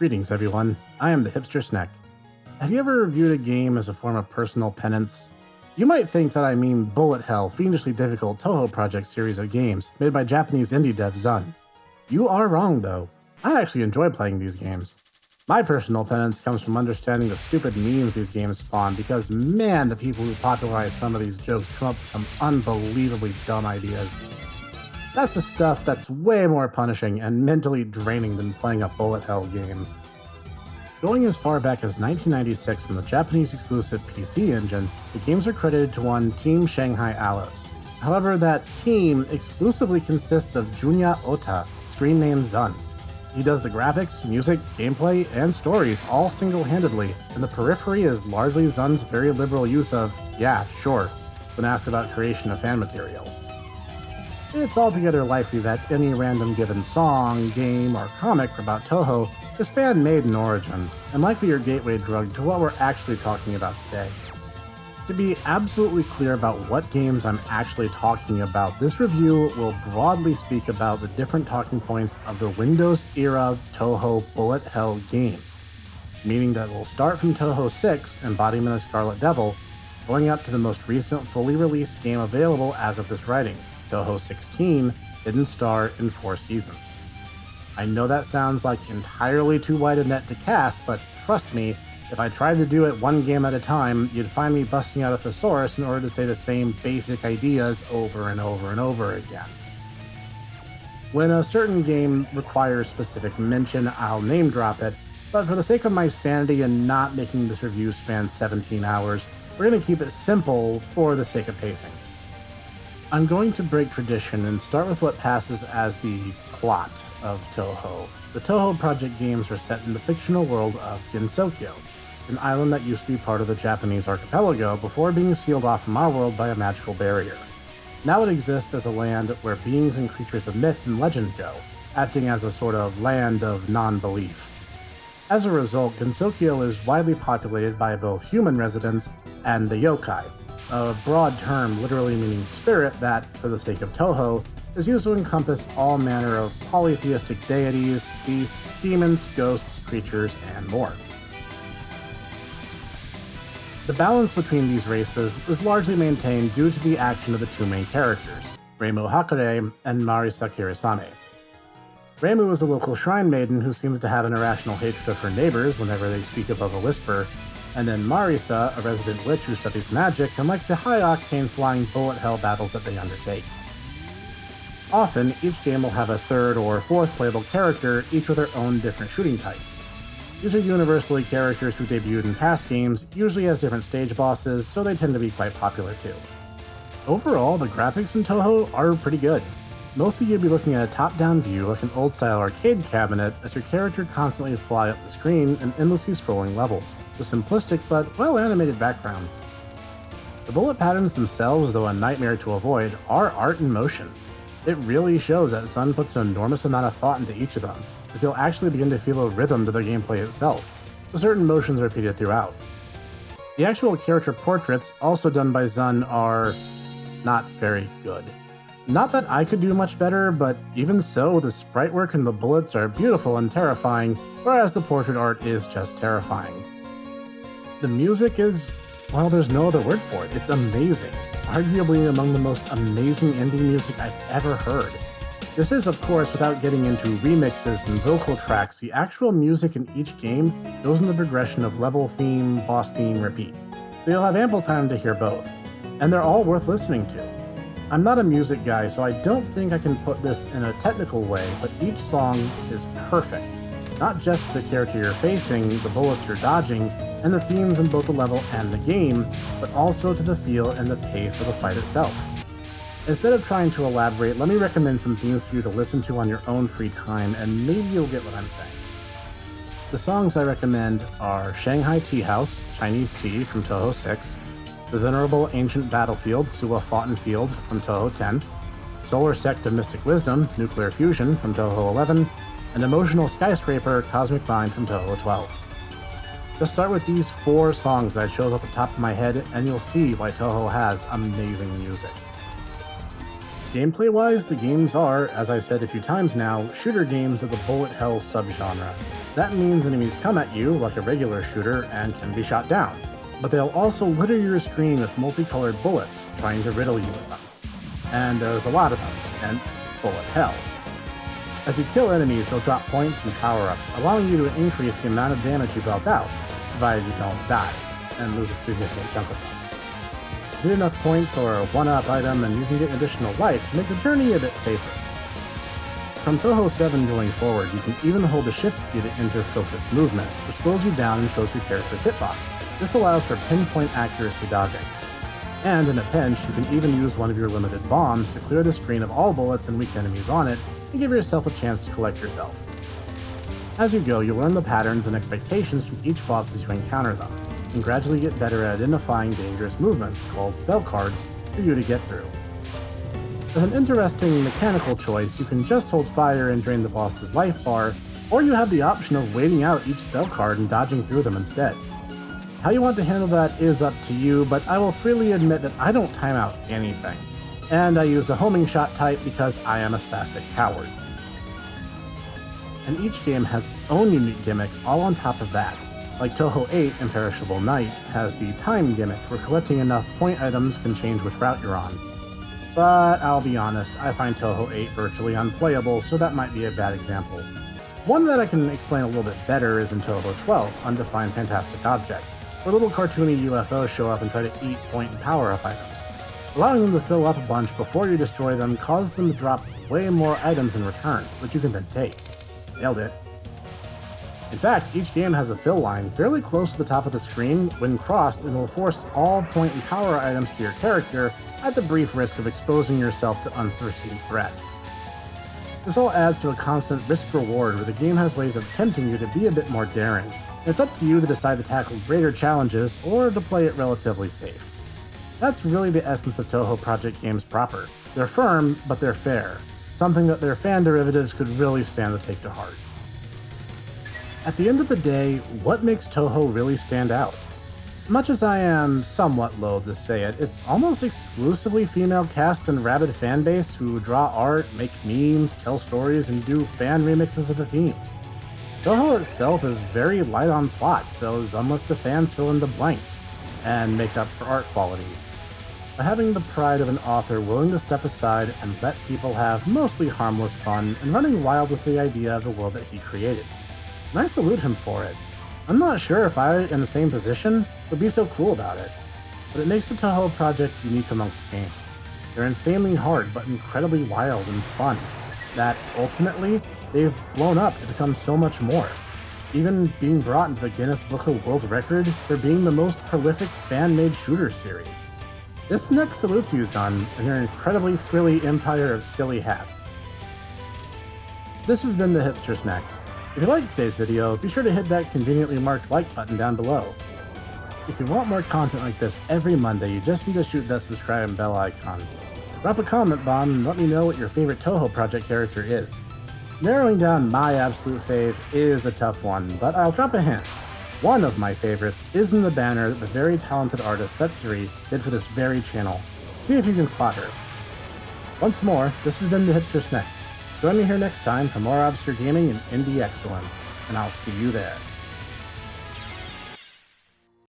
Greetings everyone, I am the Hipster Snek. Have you ever reviewed a game as a form of personal penance? You might think that I mean Bullet Hell, fiendishly difficult Touhou Project series of games made by Japanese indie dev Zun. You are wrong though. I actually enjoy playing these games. My personal penance comes from understanding the stupid memes these games spawn because man, the people who popularize some of these jokes come up with some unbelievably dumb ideas. That's the stuff that's way more punishing and mentally draining than playing a bullet hell game. Going as far back as 1996 in the Japanese exclusive PC engine, the games are credited to one Team Shanghai Alice. However, that team exclusively consists of Junya Ota, screen name Zun. He does the graphics, music, gameplay, and stories all single-handedly, and the periphery is largely Zun's very liberal use of, yeah, sure, when asked about creation of fan material. It's altogether likely that any random given song, game, or comic about Touhou is fan-made in origin, and likely your gateway drug to what we're actually talking about today. To be absolutely clear about what games I'm actually talking about, this review will broadly speak about the different talking points of the Windows-era Touhou bullet hell games, meaning that we'll start from Touhou 6, Embodiment of Scarlet Devil, going up to the most recent fully released game available as of this writing, Touhou 16, Hidden Star in 4 Seasons. I know that sounds like entirely too wide a net to cast, but trust me, if I tried to do it one game at a time, you'd find me busting out a thesaurus in order to say the same basic ideas over and over and over again. When a certain game requires specific mention, I'll name drop it, but for the sake of my sanity and not making this review span 17 hours, we're going to keep it simple for the sake of pacing. I'm going to break tradition and start with what passes as the plot of Touhou. The Touhou Project games are set in the fictional world of Gensokyo, an island that used to be part of the Japanese archipelago before being sealed off from our world by a magical barrier. Now it exists as a land where beings and creatures of myth and legend go, acting as a sort of land of non-belief. As a result, Gensokyo is widely populated by both human residents and the yokai, a broad term literally meaning spirit that, for the sake of Touhou, is used to encompass all manner of polytheistic deities, beasts, demons, ghosts, creatures, and more. The balance between these races is largely maintained due to the action of the two main characters, Reimu Hakare and Marisa Kirisane. Reimu is a local shrine maiden who seems to have an irrational hatred of her neighbors whenever they speak above a whisper, and then Marisa, a resident witch who studies magic and likes the high-octane flying bullet hell battles that they undertake. Often, each game will have a third or fourth playable character, each with their own different shooting types. These are universally characters who debuted in past games, usually as different stage bosses, so they tend to be quite popular too. Overall, the graphics in Touhou are pretty good. Mostly you'll be looking at a top-down view like an old-style arcade cabinet as your character constantly fly up the screen in endlessly scrolling levels, with simplistic but well-animated backgrounds. The bullet patterns themselves, though a nightmare to avoid, are art in motion. It really shows that Zun puts an enormous amount of thought into each of them, as you'll actually begin to feel a rhythm to the gameplay itself, with certain motions repeated throughout. The actual character portraits, also done by Zun, are not very good. Not that I could do much better, but even so, the sprite work and the bullets are beautiful and terrifying, whereas the portrait art is just terrifying. The music is, well, there's no other word for it. It's amazing. Arguably among the most amazing indie music I've ever heard. This is, of course, without getting into remixes and vocal tracks. The actual music in each game goes in the progression of level theme, boss theme, repeat. So you'll have ample time to hear both. And they're all worth listening to. I'm not a music guy, so I don't think I can put this in a technical way, but each song is perfect. Not just to the character you're facing, the bullets you're dodging, and the themes in both the level and the game, but also to the feel and the pace of the fight itself. Instead of trying to elaborate, let me recommend some themes for you to listen to on your own free time, and maybe you'll get what I'm saying. The songs I recommend are Shanghai Tea House, Chinese Tea from Touhou 6, The Venerable Ancient Battlefield, Suwa Foughten Field from Touhou 10, Solar Sect of Mystic Wisdom, Nuclear Fusion from Touhou 11, and Emotional Skyscraper, Cosmic Mind from Touhou 12. Just start with these 4 songs I chose off the top of my head, and you'll see why Touhou has amazing music. Gameplay-wise, the games are, as I've said a few times now, shooter games of the bullet hell subgenre. That means enemies come at you like a regular shooter and can be shot down, but they'll also litter your screen with multicolored bullets, trying to riddle you with them. And there's a lot of them, hence bullet hell. As you kill enemies, they'll drop points and power-ups, allowing you to increase the amount of damage you belt out, provided you don't die, and lose a significant chunk of them. Get enough points or a 1-up item and you can get additional life to make the journey a bit safer. From Touhou 7 going forward, you can even hold the shift key to enter focused movement, which slows you down and shows your character's hitbox. This allows for pinpoint accuracy dodging. And in a pinch, you can even use one of your limited bombs to clear the screen of all bullets and weak enemies on it, and give yourself a chance to collect yourself. As you go, you'll learn the patterns and expectations from each boss as you encounter them, and gradually get better at identifying dangerous movements, called spell cards, for you to get through. With an interesting mechanical choice, you can just hold fire and drain the boss's life bar, or you have the option of waiting out each spell card and dodging through them instead. How you want to handle that is up to you, but I will freely admit that I don't time out anything, and I use the homing shot type because I am a spastic coward. And each game has its own unique gimmick all on top of that. Like Touhou 8, Imperishable Night has the time gimmick, where collecting enough point items can change which route you're on. But I'll be honest, I find Touhou 8 virtually unplayable, so that might be a bad example. One that I can explain a little bit better is in Touhou 12, Undefined Fantastic Object, where little cartoony UFOs show up and try to eat point and power-up items. Allowing them to fill up a bunch before you destroy them causes them to drop way more items in return, which you can then take. Nailed it. In fact, each game has a fill line fairly close to the top of the screen. When crossed, it will force all point and power items to your character at the brief risk of exposing yourself to unforeseen threat. This all adds to a constant risk-reward where the game has ways of tempting you to be a bit more daring. It's up to you to decide to tackle greater challenges or to play it relatively safe. That's really the essence of Touhou Project games proper. They're firm, but they're fair, something that their fan derivatives could really stand to take to heart. At the end of the day, what makes Touhou really stand out? Much as I am somewhat loath to say it, it's almost exclusively female cast and rabid fanbase who draw art, make memes, tell stories, and do fan remixes of the themes. Touhou itself is very light on plot, so unless the fans fill in the blanks and make up for art quality. By having the pride of an author willing to step aside and let people have mostly harmless fun and running wild with the idea of the world that he created. And I salute him for it. I'm not sure if I, in the same position, would be so cool about it, but it makes the Touhou Project unique amongst games. They're insanely hard, but incredibly wild and fun, that, ultimately, they've blown up to become so much more, even being brought into the Guinness Book of World Record for being the most prolific fan-made shooter series. This Snek salutes you, son, and your incredibly frilly empire of silly hats. This has been the Hipster Snek. If you liked today's video, be sure to hit that conveniently marked like button down below. If you want more content like this every Monday, you just need to shoot that subscribe and bell icon. Drop a comment bomb and let me know what your favorite Touhou Project character is. Narrowing down my absolute fave is a tough one, but I'll drop a hint. One of my favorites is in the banner that the very talented artist Setsuri did for this very channel. See if you can spot her. Once more, this has been the Hipster Snek. Join me here next time for more obscure gaming and N-D-X-Cellence, and I'll see you there.